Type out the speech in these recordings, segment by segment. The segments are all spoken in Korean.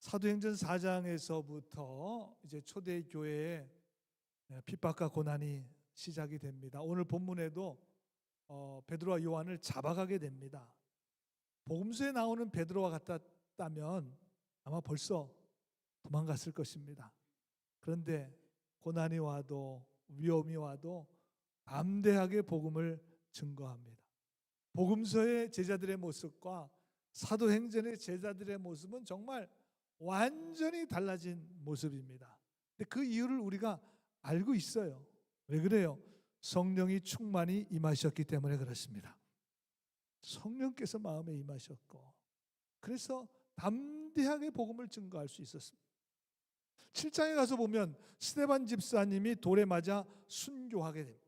사도행전 4장에서부터 이제 초대교회의 핍박과 고난이 시작이 됩니다. 오늘 본문에도 베드로와 요한을 잡아가게 됩니다. 복음서에 나오는 베드로와 같았다면 아마 벌써 도망갔을 것입니다. 그런데 고난이 와도 위험이 와도 담대하게 복음을 증거합니다. 복음서의 제자들의 모습과 사도행전의 제자들의 모습은 정말 완전히 달라진 모습입니다. 근데 그 이유를 우리가 알고 있어요. 왜 그래요? 성령이 충만히 임하셨기 때문에 그렇습니다. 성령께서 마음에 임하셨고, 그래서 담대하게 복음을 증거할 수 있었습니다. 7장에 가서 보면 스데반 집사님이 돌에 맞아 순교하게 됩니다.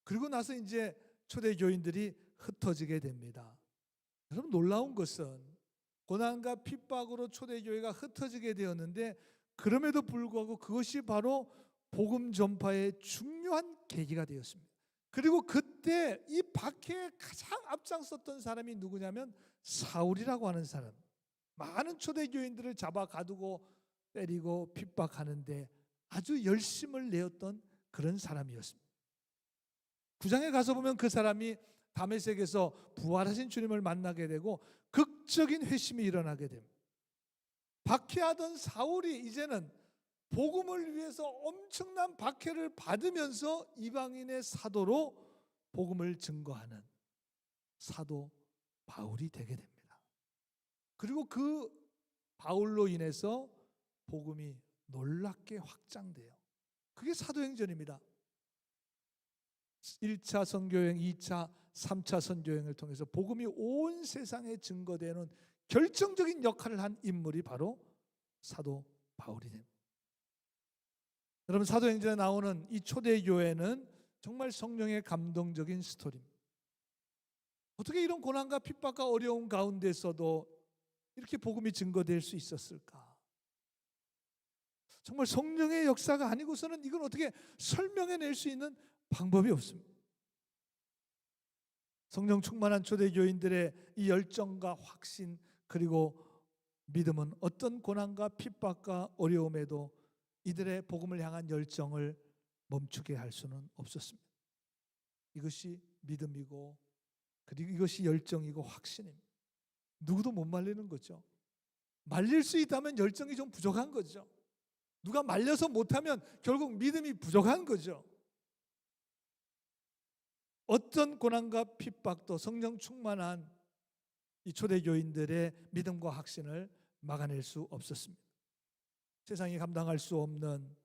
그리고 나서 이제 초대교인들이 흩어지게 됩니다. 여러분, 놀라운 것은 고난과 핍박으로 초대교회가 흩어지게 되었는데, 그럼에도 불구하고 그것이 바로 복음 전파의 중요한 계기가 되었습니다. 그리고 그때 이 박해에 가장 앞장섰던 사람이 누구냐면 사울이라고 하는 사람. 많은 초대교인들을 잡아 가두고 때리고 핍박하는데 아주 열심을 내었던 그런 사람이었습니다. 9장에 가서 보면 그 사람이 다메섹에서 부활하신 주님을 만나게 되고 극적인 회심이 일어나게 됩니다. 박해하던 사울이 이제는 복음을 위해서 엄청난 박해를 받으면서 이방인의 사도로 복음을 증거하는 사도 바울이 되게 됩니다. 그리고 그 바울로 인해서 복음이 놀랍게 확장돼요. 그게 사도행전입니다. 1차 선교여행, 2차, 3차 선교여행을 통해서 복음이 온 세상에 증거되는 결정적인 역할을 한 인물이 바로 사도 바울이 됩니다. 여러분, 사도행전에 나오는 이 초대교회는 정말 성령의 감동적인 스토리입니다. 어떻게 이런 고난과 핍박과 어려움 가운데서도 이렇게 복음이 증거될 수 있었을까? 정말 성령의 역사가 아니고서는 이건 어떻게 설명해낼 수 있는 방법이 없습니다. 성령 충만한 초대교인들의 이 열정과 확신 그리고 믿음은 어떤 고난과 핍박과 어려움에도 이들의 복음을 향한 열정을 멈추게 할 수는 없었습니다. 이것이 믿음이고, 그리고 이것이 열정이고 확신입니다. 누구도 못 말리는 거죠. 말릴 수 있다면 열정이 좀 부족한 거죠. 누가 말려서 못하면 결국 믿음이 부족한 거죠. 어떤 고난과 핍박도 성령 충만한 이 초대교인들의 믿음과 확신을 막아낼 수 없었습니다. 세상이 감당할 수 없는,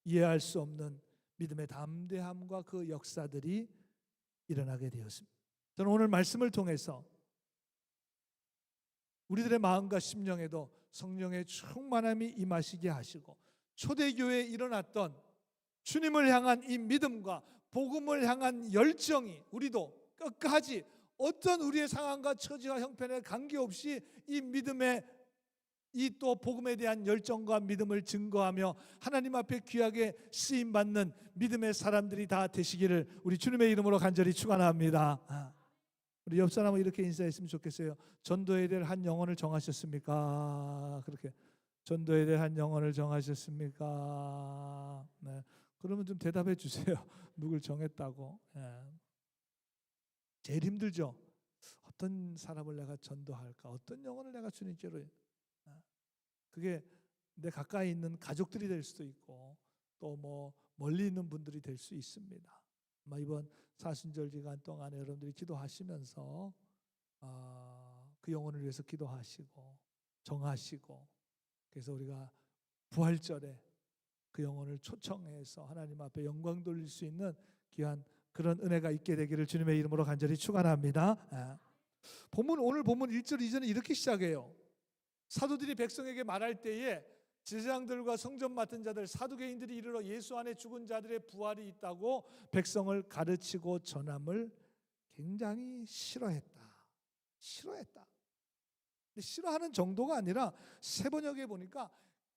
이해할 수 없는 믿음의 담대함과 그 역사들이 일어나게 되었습니다. 저는 오늘 말씀을 통해서 우리들의 마음과 심령에도 성령의 충만함이 임하시게 하시고, 초대교회에 일어났던 주님을 향한 이 믿음과 복음을 향한 열정이 우리도 끝까지 어떤 우리의 상황과 처지와 형편에 관계없이 이 믿음의 이 또 복음에 대한 열정과 믿음을 증거하며 하나님 앞에 귀하게 쓰임받는 믿음의 사람들이 다 되시기를 우리 주님의 이름으로 간절히 축원합니다. 우리 옆 사람은 이렇게 인사했으면 좋겠어요. 전도해야 될 한 영혼을 정하셨습니까? 그렇게 전도해야 될 한 영혼을 정하셨습니까? 네. 그러면 좀 대답해 주세요. 누굴 정했다고. 제일 힘들죠. 어떤 사람을 내가 전도할까? 어떤 영혼을 내가 주님께로. 그게 내 가까이 있는 가족들이 될 수도 있고 또 뭐 멀리 있는 분들이 될 수 있습니다. 아마 이번 사순절 기간 동안에 여러분들이 기도하시면서 그 영혼을 위해서 기도하시고 정하시고, 그래서 우리가 부활절에 그 영혼을 초청해서 하나님 앞에 영광 돌릴 수 있는 귀한 그런 은혜가 있게 되기를 주님의 이름으로 간절히 축원합니다. 오늘 본문 1절 2절은 이렇게 시작해요. 사도들이 백성에게 말할 때에 제사장들과 성전 맡은 자들 사두개인들이 이르러 예수 안에 죽은 자들의 부활이 있다고 백성을 가르치고 전함을 굉장히 싫어했다. 근데 싫어하는 정도가 아니라 세번역에 보니까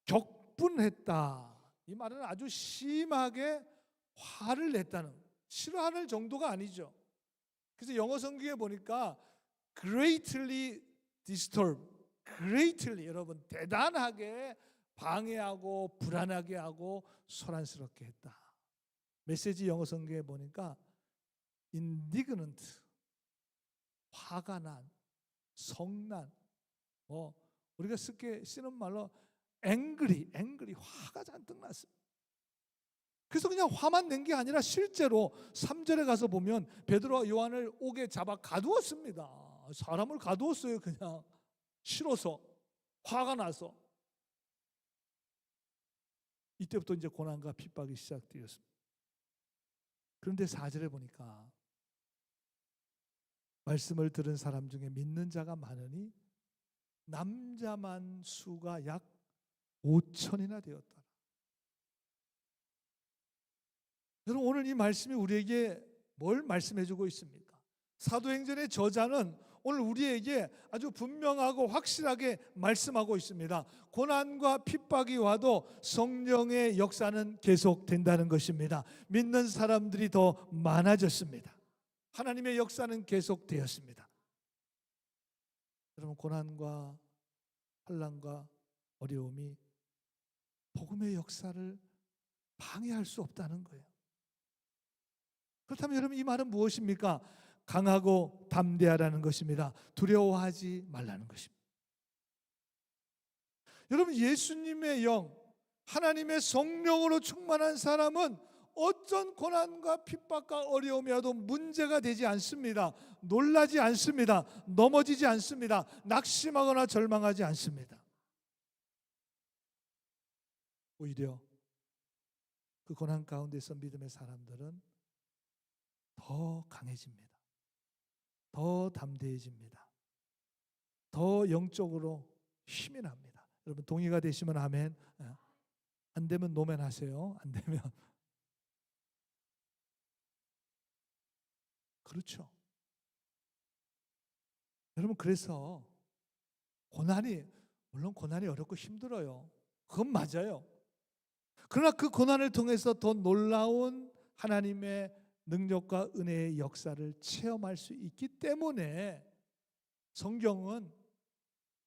격분했다. 이 말은 아주 심하게 화를 냈다는, 싫어하는 정도가 아니죠. 그래서 영어 성경에 보니까 greatly disturbed, greatly, 여러분, 대단하게 방해하고 불안하게 하고 소란스럽게 했다. 메시지 영어 성경에 보니까 indignant, 화가 난, 성난, 우리가 쉽게 쓰는 말로 angry, 화가 잔뜩 났습니다. 그래서 그냥 화만 낸 게 아니라 실제로 3절에 가서 보면 베드로와 요한을 옥에 잡아 가두었습니다. 사람을 가두었어요. 그냥 싫어서, 화가 나서. 이때부터 이제 고난과 핍박이 시작되었습니다. 그런데 4절에 보니까 말씀을 들은 사람 중에 믿는 자가 많으니 남자만 수가 약 5천이나 되었다. 여러분, 오늘 이 말씀이 우리에게 뭘 말씀해주고 있습니까? 사도행전의 저자는 오늘 우리에게 아주 분명하고 확실하게 말씀하고 있습니다. 고난과 핍박이 와도 성령의 역사는 계속된다는 것입니다. 믿는 사람들이 더 많아졌습니다. 하나님의 역사는 계속되었습니다. 여러분, 고난과 환난과 어려움이 복음의 역사를 방해할 수 없다는 거예요. 그렇다면 여러분, 이 말은 무엇입니까? 강하고 담대하라는 것입니다. 두려워하지 말라는 것입니다. 여러분, 예수님의 영, 하나님의 성령으로 충만한 사람은 어떤 고난과 핍박과 어려움이 와도 문제가 되지 않습니다. 놀라지 않습니다. 넘어지지 않습니다. 낙심하거나 절망하지 않습니다. 오히려 그 고난 가운데서 믿음의 사람들은 더 강해집니다. 더 담대해집니다. 더 영적으로 힘이 납니다. 여러분, 동의가 되시면 아멘. 안 되면 노멘 하세요. 안 되면. 그렇죠. 여러분, 그래서 물론 고난이 어렵고 힘들어요. 그건 맞아요. 그러나 그 고난을 통해서 더 놀라운 하나님의 능력과 은혜의 역사를 체험할 수 있기 때문에 성경은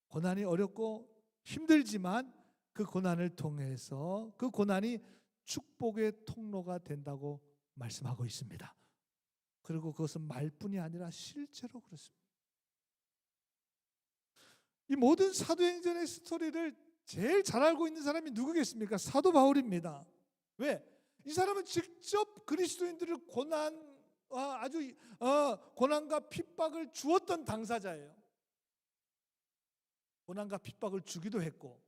고난이 어렵고 힘들지만 그 고난을 통해서 그 고난이 축복의 통로가 된다고 말씀하고 있습니다. 그리고 그것은 말뿐이 아니라 실제로 그렇습니다. 이 모든 사도행전의 스토리를 제일 잘 알고 있는 사람이 누구겠습니까? 사도 바울입니다. 왜? 이 사람은 직접 그리스도인들을 고난과 핍박을 주었던 당사자예요. 고난과 핍박을 주기도 했고,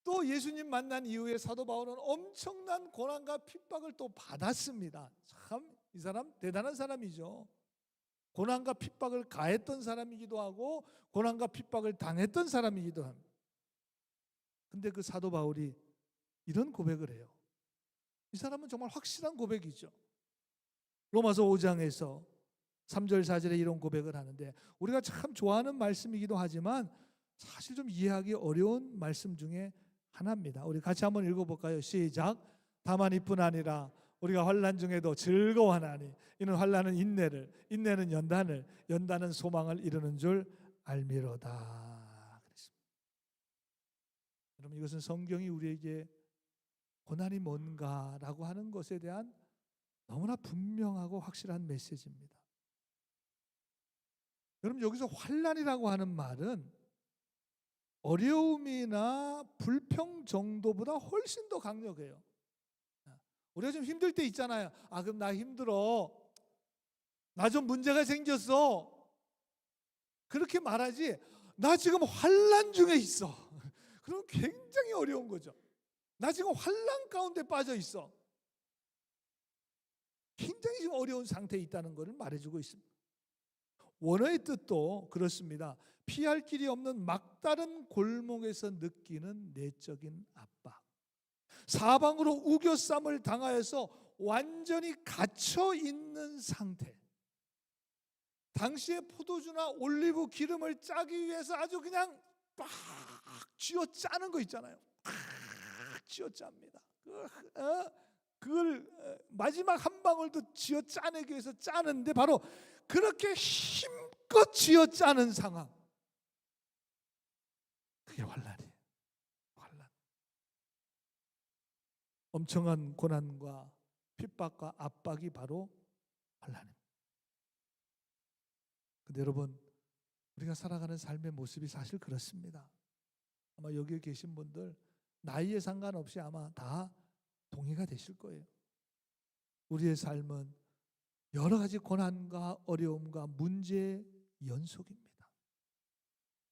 또 예수님 만난 이후에 사도 바울은 엄청난 고난과 핍박을 또 받았습니다. 참, 이 사람 대단한 사람이죠. 고난과 핍박을 가했던 사람이기도 하고 고난과 핍박을 당했던 사람이기도 합니다. 근데 그 사도 바울이 이런 고백을 해요. 이 사람은 정말 확실한 고백이죠. 로마서 5장에서 3절 4절에 이런 고백을 하는데, 우리가 참 좋아하는 말씀이기도 하지만 사실 좀 이해하기 어려운 말씀 중에 하나입니다. 우리 같이 한번 읽어볼까요? 시작. 다만 이뿐 아니라 우리가 환난 중에도 즐거워하나니 이는 환난은 인내를, 인내는 연단을, 연단은 소망을 이루는 줄 알미로다. 그랬습니다. 여러분, 이것은 성경이 우리에게 고난이 뭔가라고 하는 것에 대한 너무나 분명하고 확실한 메시지입니다. 여러분, 여기서 환난이라고 하는 말은 어려움이나 불평 정도보다 훨씬 더 강력해요. 우리가 좀 힘들 때 있잖아요. 그럼 나 힘들어. 나 좀 문제가 생겼어. 그렇게 말하지, 나 지금 환난 중에 있어. 그럼 굉장히 어려운 거죠. 나 지금 환난 가운데 빠져 있어. 굉장히 지금 어려운 상태에 있다는 것을 말해주고 있습니다. 원어의 뜻도 그렇습니다. 피할 길이 없는 막다른 골목에서 느끼는 내적인 압박, 사방으로 우겨쌈을 당하여서 완전히 갇혀 있는 상태. 당시에 포도주나 올리브 기름을 짜기 위해서 아주 그냥 빡 쥐어 짜는 거 있잖아요. 빡 쥐어 짭니다. 그걸 마지막 한 방울도 쥐어 짜내기 위해서 짜는데, 바로 그렇게 힘껏 쥐어 짜는 상황. 그게 환난이에요. 환난. 엄청난 고난과 핍박과 압박이 바로 환난입니다. 근데 여러분, 우리가 살아가는 삶의 모습이 사실 그렇습니다. 아마 여기에 계신 분들 나이에 상관없이 아마 다 동의가 되실 거예요. 우리의 삶은 여러 가지 고난과 어려움과 문제의 연속입니다.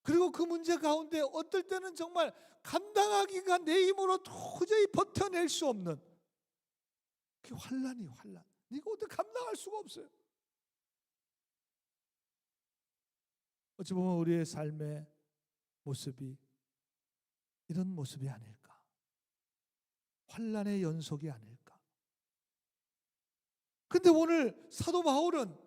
그리고 그 문제 가운데 어떨 때는 정말 감당하기가 내 힘으로 도저히 버텨낼 수 없는 그 환난이에요. 환난. 이거 어떻게 감당할 수가 없어요. 어찌 보면 우리의 삶의 모습이 이런 모습이 아닐까. 환난의 연속이 아닐까. 근데 오늘 사도 바울은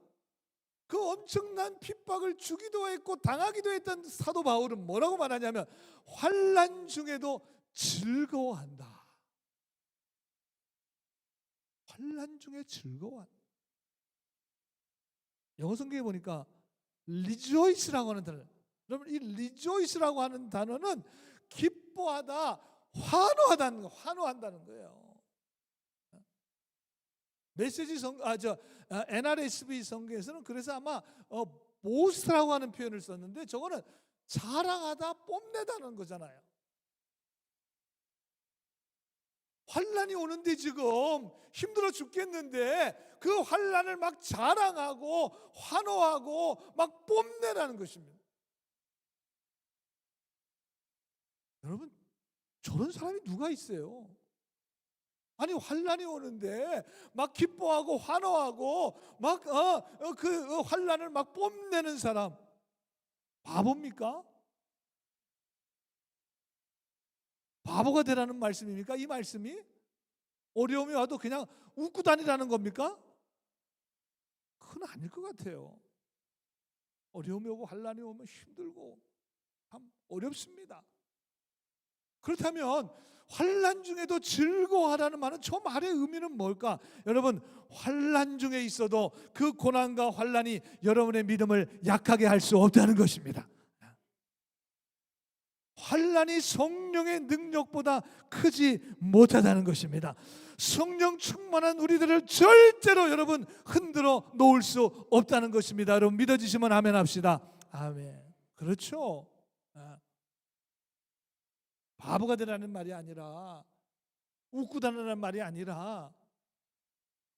그 엄청난 핍박을 주기도 했고 당하기도 했던 사도 바울은 뭐라고 말하냐면 환난 중에도 즐거워한다. 환난 중에 즐거워한다. 영어 성경에 보니까 rejoice라고 하는 단어. 여러분 이 rejoice라고 하는 단어는 기뻐하다, 환호하다는 거, 환호한다는 거예요. 메시지 NRSV 성경에서는 그래서 아마 boast라고 하는 표현을 썼는데 저거는 자랑하다, 뽐내다는 거잖아요. 환난이 오는데 지금 힘들어 죽겠는데 그 환난을 막 자랑하고 환호하고 막 뽐내라는 것입니다. 여러분 저런 사람이 누가 있어요? 아니 환난이 오는데 막 기뻐하고 환호하고 막 그 환난을 막 뽐내는 사람 바보입니까? 바보가 되라는 말씀입니까? 이 말씀이? 어려움이 와도 그냥 웃고 다니라는 겁니까? 그건 아닐 것 같아요. 어려움이 오고 환난이 오면 힘들고 참 어렵습니다. 그렇다면 환난 중에도 즐거워하라는 말은 저 말의 의미는 뭘까? 여러분 환난 중에 있어도 그 고난과 환난이 여러분의 믿음을 약하게 할 수 없다는 것입니다. 환난이 성령의 능력보다 크지 못하다는 것입니다. 성령 충만한 우리들을 절대로 여러분 흔들어 놓을 수 없다는 것입니다. 여러분 믿어지시면 아멘 합시다. 아멘. 그렇죠. 바보가 되라는 말이 아니라 웃고 다니라는 말이 아니라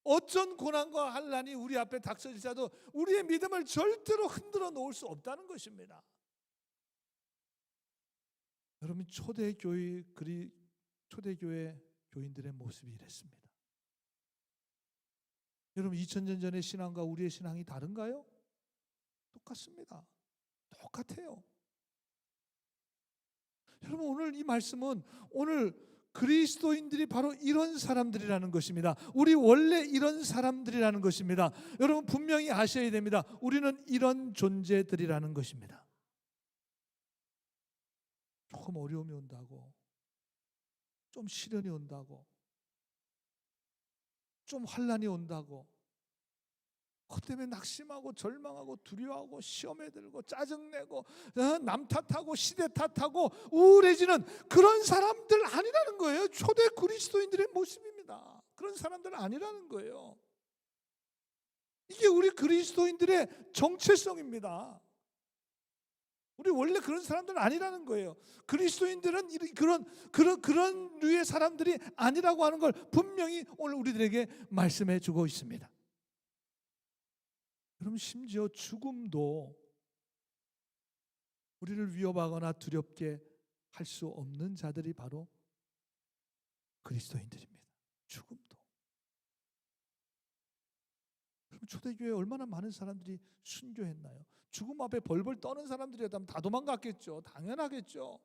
어떤 고난과 환난이 우리 앞에 닥쳐지자도 우리의 믿음을 절대로 흔들어 놓을 수 없다는 것입니다. 여러분 초대교회 교인들의 모습이 이랬습니다. 여러분 2000년 전의 신앙과 우리의 신앙이 다른가요? 똑같습니다. 똑같아요. 여러분 오늘 이 말씀은 오늘 그리스도인들이 바로 이런 사람들이라는 것입니다. 우리 원래 이런 사람들이라는 것입니다. 여러분 분명히 아셔야 됩니다. 우리는 이런 존재들이라는 것입니다. 조금 어려움이 온다고, 좀 시련이 온다고, 좀 환난이 온다고 그것 때문에 낙심하고 절망하고 두려워하고 시험에 들고 짜증내고 남 탓하고 시대 탓하고 우울해지는 그런 사람들 아니라는 거예요. 초대 그리스도인들의 모습입니다. 그런 사람들 아니라는 거예요. 이게 우리 그리스도인들의 정체성입니다. 우리 원래 그런 사람들은 아니라는 거예요. 그리스도인들은 그런 류의 사람들이 아니라고 하는 걸 분명히 오늘 우리들에게 말씀해 주고 있습니다. 그럼 심지어 죽음도 우리를 위협하거나 두렵게 할 수 없는 자들이 바로 그리스도인들입니다. 죽음도. 그럼 초대교회에 얼마나 많은 사람들이 순교했나요? 죽음 앞에 벌벌 떠는 사람들이었다면 다 도망갔겠죠. 당연하겠죠.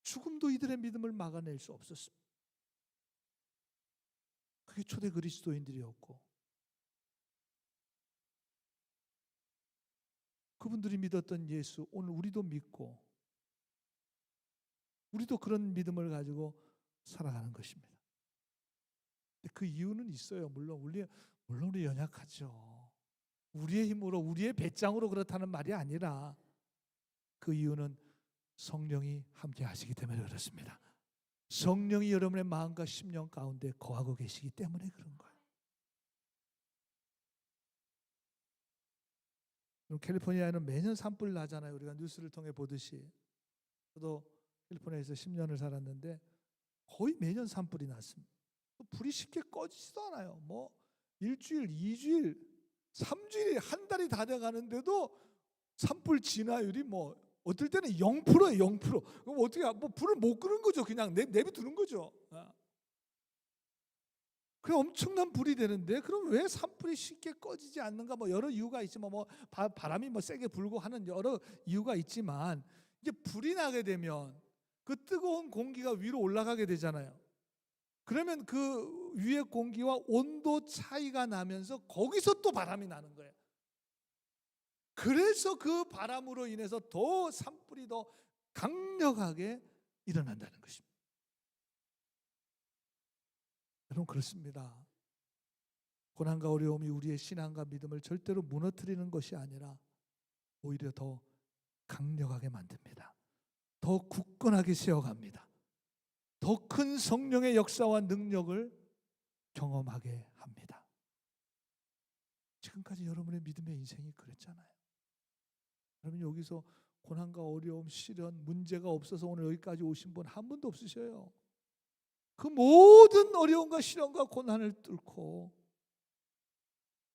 죽음도 이들의 믿음을 막아낼 수 없었습니다. 그게 초대 그리스도인들이었고 그분들이 믿었던 예수 오늘 우리도 믿고 우리도 그런 믿음을 가지고 살아가는 것입니다. 근데 그 이유는 있어요. 물론 우리 연약하죠. 우리의 힘으로 우리의 배짱으로 그렇다는 말이 아니라 그 이유는 성령이 함께 하시기 때문에 그렇습니다. 성령이 여러분의 마음과 심령 가운데 거하고 계시기 때문에 그런 거예요. 캘리포니아에는 매년 산불 나잖아요. 우리가 뉴스를 통해 보듯이. 저도 캘리포니아에서 10년을 살았는데 거의 매년 산불이 났습니다. 불이 쉽게 꺼지지도 않아요. 뭐 일주일, 2주일, 3주일이 한 달이 다 돼가는데도 산불 진화율이 뭐 어떨 때는 0%예요. 0%. 그럼 어떻게 뭐 불을 못 끄는 거죠. 그냥 내비두는 거죠. 그 엄청난 불이 되는데 그럼 왜 산불이 쉽게 꺼지지 않는가? 뭐 여러 이유가 있지만 뭐 바람이 뭐 세게 불고 하는 여러 이유가 있지만 이제 불이 나게 되면 그 뜨거운 공기가 위로 올라가게 되잖아요. 그러면 그 위의 공기와 온도 차이가 나면서 거기서 또 바람이 나는 거예요. 그래서 그 바람으로 인해서 더 산불이 더 강력하게 일어난다는 것입니다. 여러분 그렇습니다. 고난과 어려움이 우리의 신앙과 믿음을 절대로 무너뜨리는 것이 아니라 오히려 더 강력하게 만듭니다. 더 굳건하게 세워갑니다. 더 큰 성령의 역사와 능력을 경험하게 합니다. 지금까지 여러분의 믿음의 인생이 그랬잖아요. 여러분 여기서 고난과 어려움, 시련, 문제가 없어서 오늘 여기까지 오신 분 한 분도 없으셔요. 그 모든 어려움과 시련과 고난을 뚫고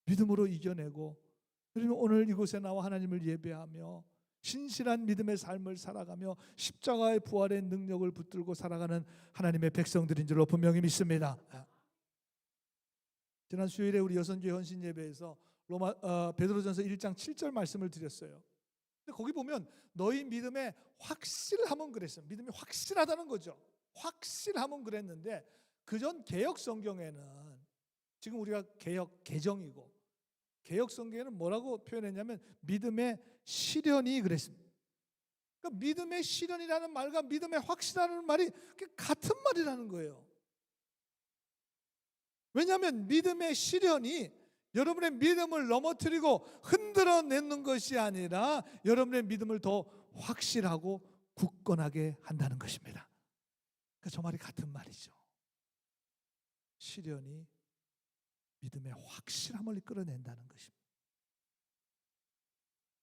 믿음으로 이겨내고 그리고 오늘 이곳에 나와 하나님을 예배하며 신실한 믿음의 삶을 살아가며 십자가의 부활의 능력을 붙들고 살아가는 하나님의 백성들인 줄로 분명히 믿습니다. 지난 수요일에 우리 여선교회 헌신 예배에서 베드로전서 1장 7절 말씀을 드렸어요. 근데 거기 보면 너희 믿음의 확실함은 그랬어요. 믿음이 확실하다는 거죠. 확실함은 그랬는데 그전 개역 성경에는 지금 우리가 개역 개정이고 개역 성경에는 뭐라고 표현했냐면 믿음의 실현이 그랬습니다. 그러니까 믿음의 실현이라는 말과 믿음의 확실하다는 말이 같은 말이라는 거예요. 왜냐하면 믿음의 실현이 여러분의 믿음을 넘어뜨리고 흔들어내는 것이 아니라 여러분의 믿음을 더 확실하고 굳건하게 한다는 것입니다. 그러니까 저 말이 같은 말이죠. 실현이 믿음의 확실함을 이끌어낸다는 것입니다.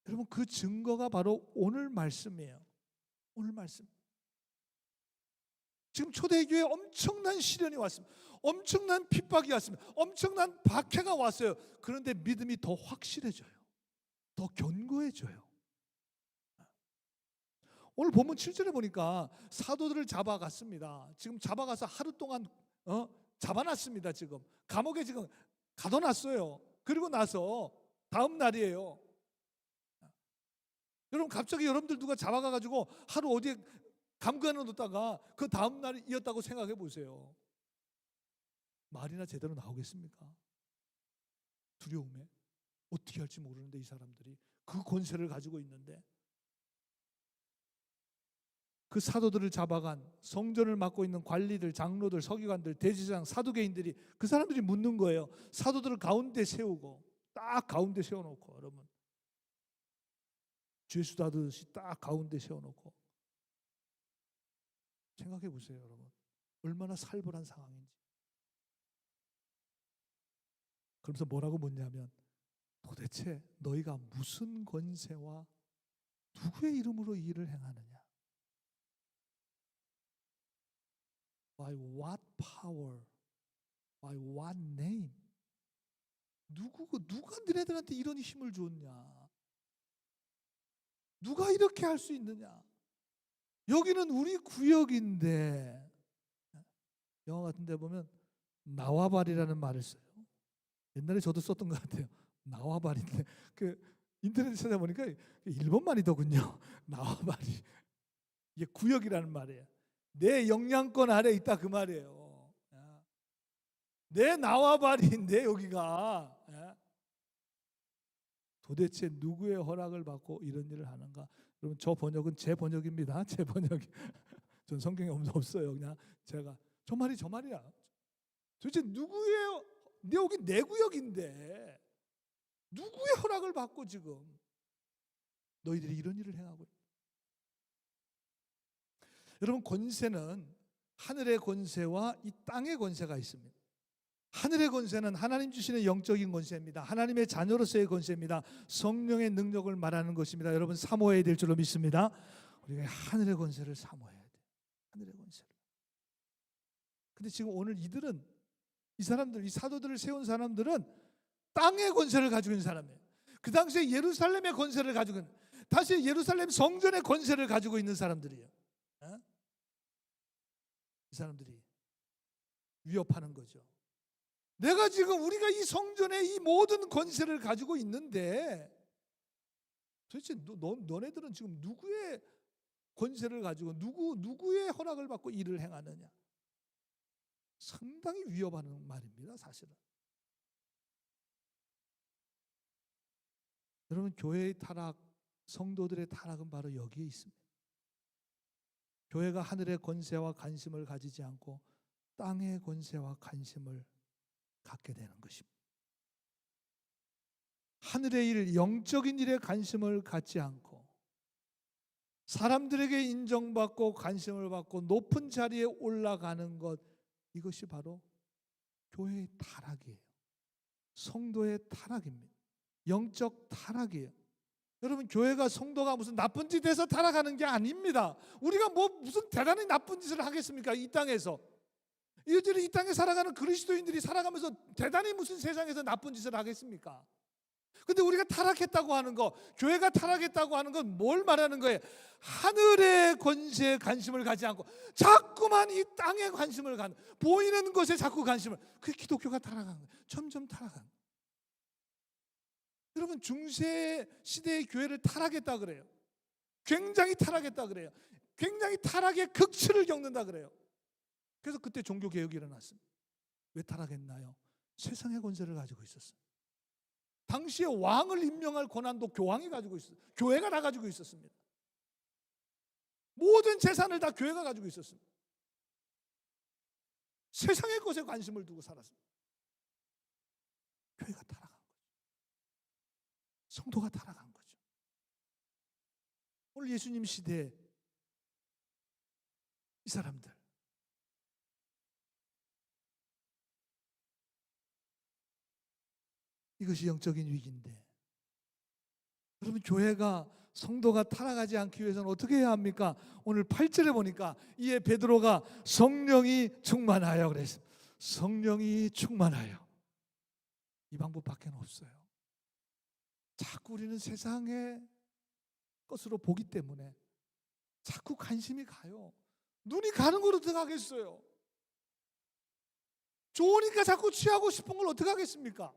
여러분 그 증거가 바로 오늘 말씀이에요. 오늘 말씀. 지금 초대교회에 엄청난 시련이 왔습니다. 엄청난 핍박이 왔습니다. 엄청난 박해가 왔어요. 그런데 믿음이 더 확실해져요. 더 견고해져요. 오늘 본문 7절에 보니까 사도들을 잡아갔습니다. 지금 잡아가서 하루 동안 잡아놨습니다. 지금 감옥에 지금 가둬놨어요. 그리고 나서 다음 날이에요. 여러분 갑자기 여러분들 누가 잡아가가지고 하루 어디에 감금해 놓다가 그 다음 날이었다고 생각해 보세요. 말이나 제대로 나오겠습니까? 두려움에 어떻게 할지 모르는데 이 사람들이 그 권세를 가지고 있는데 그 사도들을 잡아간 성전을 맡고 있는 관리들, 장로들, 서기관들, 대제사장, 사두개인들이 그 사람들이 묻는 거예요. 사도들을 가운데 세우고 딱 가운데 세워놓고 여러분 죄수 다듯이 딱 가운데 세워놓고 생각해 보세요. 여러분 얼마나 살벌한 상황인지. 그러면서 뭐라고 묻냐면 도대체 너희가 무슨 권세와 누구의 이름으로 이 일을 행하느냐? By what power? By what name? 누가 너네들한테 이런 힘을 줬냐? 누가 이렇게 할 수 있느냐? 여기는 우리 구역인데. 영화 같은 데 보면 나와발이라는 말을 써요. 옛날에 저도 썼던 것 같아요. 나와발인데 그 인터넷에 찾아보니까 일본말이더군요. 나와발이 이게 구역이라는 말이에요. 내 영향권 아래 있다 그 말이에요. 내 나와발인데 여기가 도대체 누구의 허락을 받고 이런 일을 하는가? 여러분 저 번역은 제 번역입니다. 제 번역이 전 성경에 없어요. 그냥 제가 저 말이야. 도대체 누구의 여기 내 구역인데 누구의 허락을 받고 지금 너희들이 이런 일을 행하고 있는? 여러분, 권세는 하늘의 권세와 이 땅의 권세가 있습니다. 하늘의 권세는 하나님 주시는 영적인 권세입니다. 하나님의 자녀로서의 권세입니다. 성령의 능력을 말하는 것입니다. 여러분, 사모해야 될 줄로 믿습니다. 우리가 하늘의 권세를 사모해야 돼. 하늘의 권세를. 근데 지금 오늘 이들은, 이 사람들, 이 사도들을 세운 사람들은 땅의 권세를 가지고 있는 사람이에요. 그 당시에 예루살렘의 권세를 가지고 있는, 다시 예루살렘 성전의 권세를 가지고 있는 사람들이에요. 이 사람들이 위협하는 거죠. 내가 지금, 우리가 이 성전의 이 모든 권세를 가지고 있는데 도대체 너네들은 지금 누구의 권세를 가지고 누구의 허락을 받고 일을 행하느냐. 상당히 위협하는 말입니다, 사실은. 여러분, 교회의 타락, 성도들의 타락은 바로 여기에 있습니다. 교회가 하늘의 권세와 관심을 가지지 않고 땅의 권세와 관심을 갖게 되는 것입니다. 하늘의 일, 영적인 일에 관심을 갖지 않고 사람들에게 인정받고 관심을 받고 높은 자리에 올라가는 것, 이것이 바로 교회의 타락이에요. 성도의 타락입니다. 영적 타락이에요. 여러분, 교회가, 성도가 무슨 나쁜 짓 해서 타락하는 게 아닙니다. 우리가 무슨 대단히 나쁜 짓을 하겠습니까? 이 땅에서. 이 땅에 살아가는 그리스도인들이 살아가면서 대단히 무슨 세상에서 나쁜 짓을 하겠습니까? 근데 우리가 타락했다고 하는 거, 교회가 타락했다고 하는 건 뭘 말하는 거예요? 하늘의 권세에 관심을 가지 않고 자꾸만 이 땅에 관심을 가는, 보이는 것에 자꾸 관심을, 그게 기독교가 타락한 거예요. 점점 타락한 거예요. 여러분, 중세 시대의 교회를 타락했다 그래요. 굉장히 타락했다 그래요. 굉장히 타락의 극치를 겪는다 그래요. 그래서 그때 종교개혁이 일어났습니다. 왜 타락했나요? 세상의 권세를 가지고 있었어요. 당시에 왕을 임명할 권한도 교황이 가지고 있었어요. 교회가 다 가지고 있었습니다. 모든 재산을 다 교회가 가지고 있었습니다. 세상의 것에 관심을 두고 살았습니다. 교회가 타락한 거죠. 성도가 타락한 거죠. 오늘 예수님 시대에 이 사람들, 이것이 영적인 위기인데, 여러분, 교회가, 성도가 타락하지 않기 위해서는 어떻게 해야 합니까? 오늘 8절에 보니까 이에 베드로가 성령이 충만하여 그랬어요. 성령이 충만하여. 이 방법밖에 없어요. 자꾸 우리는 세상의 것으로 보기 때문에 자꾸 관심이 가요. 눈이 가는 걸 어떻게 하겠어요? 좋으니까 자꾸 취하고 싶은 걸 어떻게 하겠습니까?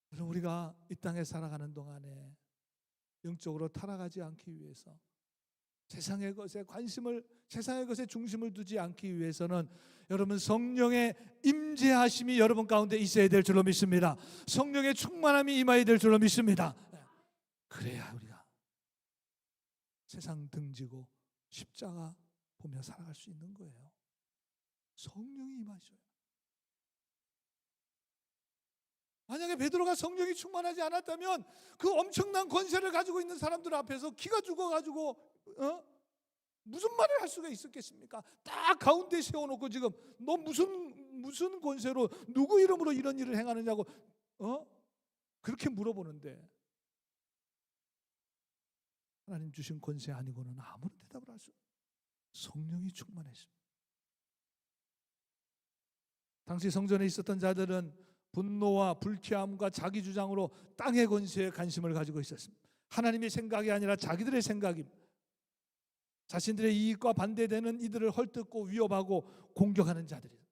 그럼 우리가 이 땅에 살아가는 동안에 영적으로 타락하지 않기 위해서, 세상의 것에 관심을, 세상의 것에 중심을 두지 않기 위해서는 여러분, 성령의 임재하심이 여러분 가운데 있어야 될 줄로 믿습니다. 성령의 충만함이 임해야 될 줄로 믿습니다. 그래야 우리가 세상 등지고 십자가 보며 살아갈 수 있는 거예요. 성령이 임하셔요. 만약에 베드로가 성령이 충만하지 않았다면 그 엄청난 권세를 가지고 있는 사람들 앞에서 기가 죽어가지고 무슨 말을 할 수가 있었겠습니까? 딱 가운데 세워놓고 지금 너 무슨 권세로 누구 이름으로 이런 일을 행하느냐고 그렇게 물어보는데, 하나님 주신 권세 아니고는 아무런 대답을 할 수 없어요. 성령이 충만했습니다. 당시 성전에 있었던 자들은 분노와 불쾌함과 자기 주장으로 땅의 권세에 관심을 가지고 있었습니다. 하나님의 생각이 아니라 자기들의 생각입니다. 자신들의 이익과 반대되는 이들을 헐뜯고 위협하고 공격하는 자들이에요.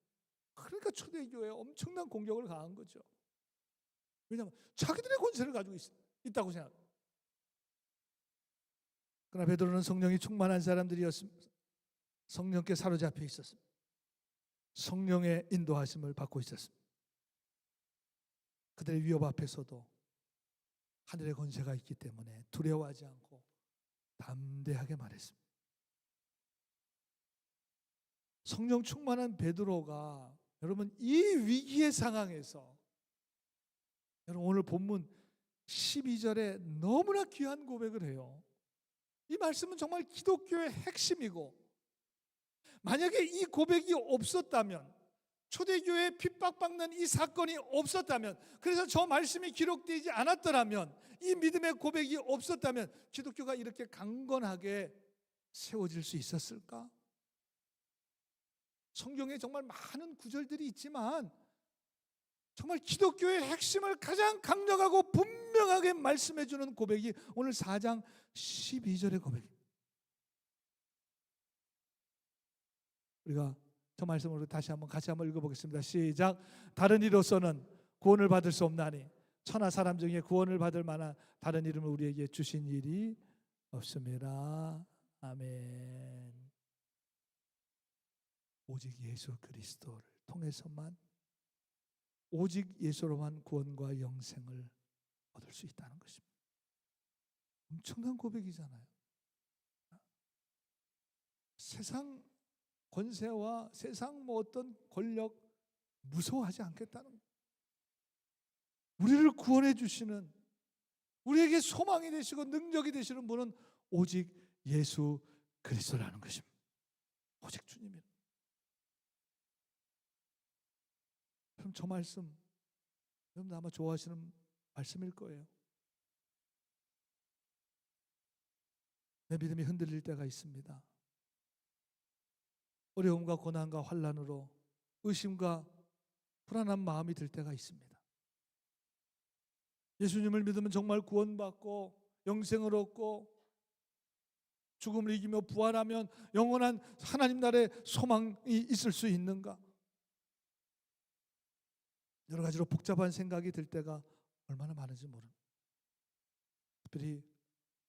그러니까 초대교회에 엄청난 공격을 가한 거죠. 왜냐하면 자기들의 권세를 가지고 있다고 생각합니다. 그러나 베드로는 성령이 충만한 사람들이었습니다. 성령께 사로잡혀 있었습니다. 성령의 인도하심을 받고 있었습니다. 그들의 위협 앞에서도 하늘의 권세가 있기 때문에 두려워하지 않고 담대하게 말했습니다. 성령 충만한 베드로가, 여러분, 이 위기의 상황에서, 여러분, 오늘 본문 12절에 너무나 귀한 고백을 해요. 이 말씀은 정말 기독교의 핵심이고, 만약에 이 고백이 없었다면, 초대교회에 핍박받는 이 사건이 없었다면, 그래서 저 말씀이 기록되지 않았더라면, 이 믿음의 고백이 없었다면 기독교가 이렇게 강건하게 세워질 수 있었을까? 성경에 정말 많은 구절들이 있지만 정말 기독교의 핵심을 가장 강력하고 분명하게 말씀해 주는 고백이 오늘 4장 12절의 고백입니다. 우리가 저 말씀으로 같이 한번 읽어보겠습니다. 시작. 다른 이로서는 구원을 받을 수 없나니 천하 사람 중에 구원을 받을 만한 다른 이름을 우리에게 주신 일이 없습니다. 아멘. 오직 예수 그리스도를 통해서만, 오직 예수로만 구원과 영생을 얻을 수 있다는 것입니다. 엄청난 고백이잖아요. 세상 권세와 세상 어떤 권력 무서워하지 않겠다는 거예요. 우리를 구원해 주시는, 우리에게 소망이 되시고 능력이 되시는 분은 오직 예수 그리스도라는 것입니다. 오직 주님입니다. 그럼 저 말씀 여러분도 아마 좋아하시는 말씀일 거예요. 내 믿음이 흔들릴 때가 있습니다. 어려움과 고난과 환난으로 의심과 불안한 마음이 들 때가 있습니다. 예수님을 믿으면 정말 구원받고 영생을 얻고 죽음을 이기며 부활하면 영원한 하나님 나라의 소망이 있을 수 있는가? 여러 가지로 복잡한 생각이 들 때가 얼마나 많은지 모릅니다. 특별히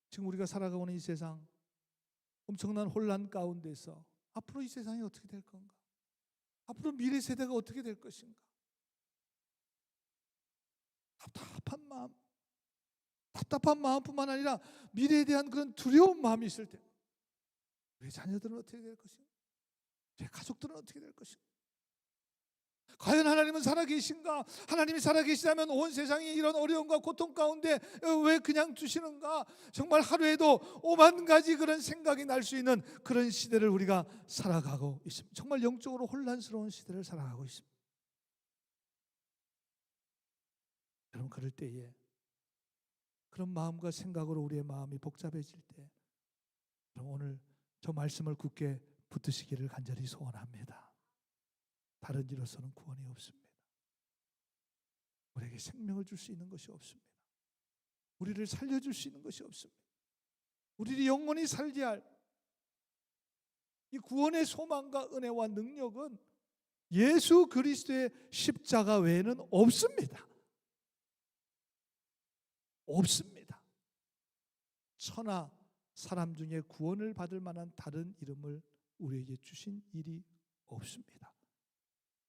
지금 우리가 살아가고 있는 이 세상, 엄청난 혼란 가운데서 앞으로 이 세상이 어떻게 될 건가? 앞으로 미래 세대가 어떻게 될 것인가? 답답한 마음뿐만 아니라 미래에 대한 그런 두려운 마음이 있을 때, 우리 자녀들은 어떻게 될 것인가? 제 가족들은 어떻게 될 것인가? 과연 하나님은 살아계신가? 하나님이 살아계시다면 온 세상이 이런 어려움과 고통 가운데 왜 그냥 두시는가? 정말 하루에도 5만 가지 그런 생각이 날 수 있는 그런 시대를 우리가 살아가고 있습니다. 정말 영적으로 혼란스러운 시대를 살아가고 있습니다. 여러분, 그럴 때에 그런 마음과 생각으로 우리의 마음이 복잡해질 때, 그럼 오늘 저 말씀을 굳게 붙드시기를 간절히 소원합니다. 다른 이로서는 구원이 없습니다. 우리에게 생명을 줄 수 있는 것이 없습니다. 우리를 살려줄 수 있는 것이 없습니다. 우리를 영원히 살게 할 이 구원의 소망과 은혜와 능력은 예수 그리스도의 십자가 외에는 없습니다. 없습니다. 천하 사람 중에 구원을 받을 만한 다른 이름을 우리에게 주신 일이 없습니다.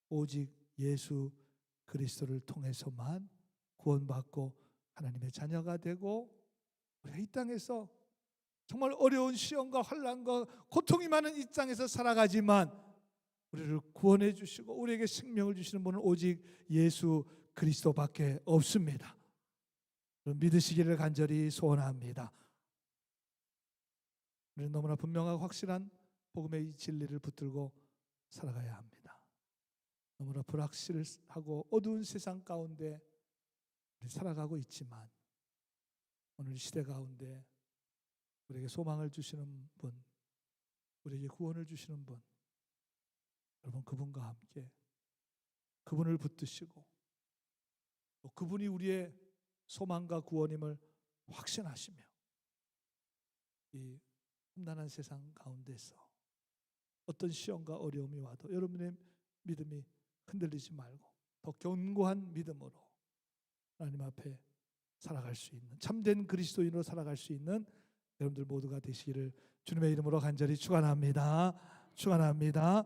오직 예수 그리스도를 통해서만 구원받고 하나님의 자녀가 되고, 우리가 이 땅에서 정말 어려운 시험과 환난과 고통이 많은 이 땅에서 살아가지만 우리를 구원해 주시고 우리에게 생명을 주시는 분은 오직 예수 그리스도밖에 없습니다. 믿으시기를 간절히 소원합니다. 우리는 너무나 분명하고 확실한 복음의 이 진리를 붙들고 살아가야 합니다. 너무나 불확실하고 어두운 세상 가운데 우리 살아가고 있지만, 오늘 시대 가운데 우리에게 소망을 주시는 분, 우리에게 구원을 주시는 분, 여러분 그분과 함께 그분을 붙드시고 또 그분이 우리의 소망과 구원임을 확신하시며 이 험난한 세상 가운데서 어떤 시험과 어려움이 와도 여러분의 믿음이 흔들리지 말고 더 견고한 믿음으로 하나님 앞에 살아갈 수 있는, 참된 그리스도인으로 살아갈 수 있는 여러분들 모두가 되시기를 주님의 이름으로 간절히 축원합니다. 축원합니다.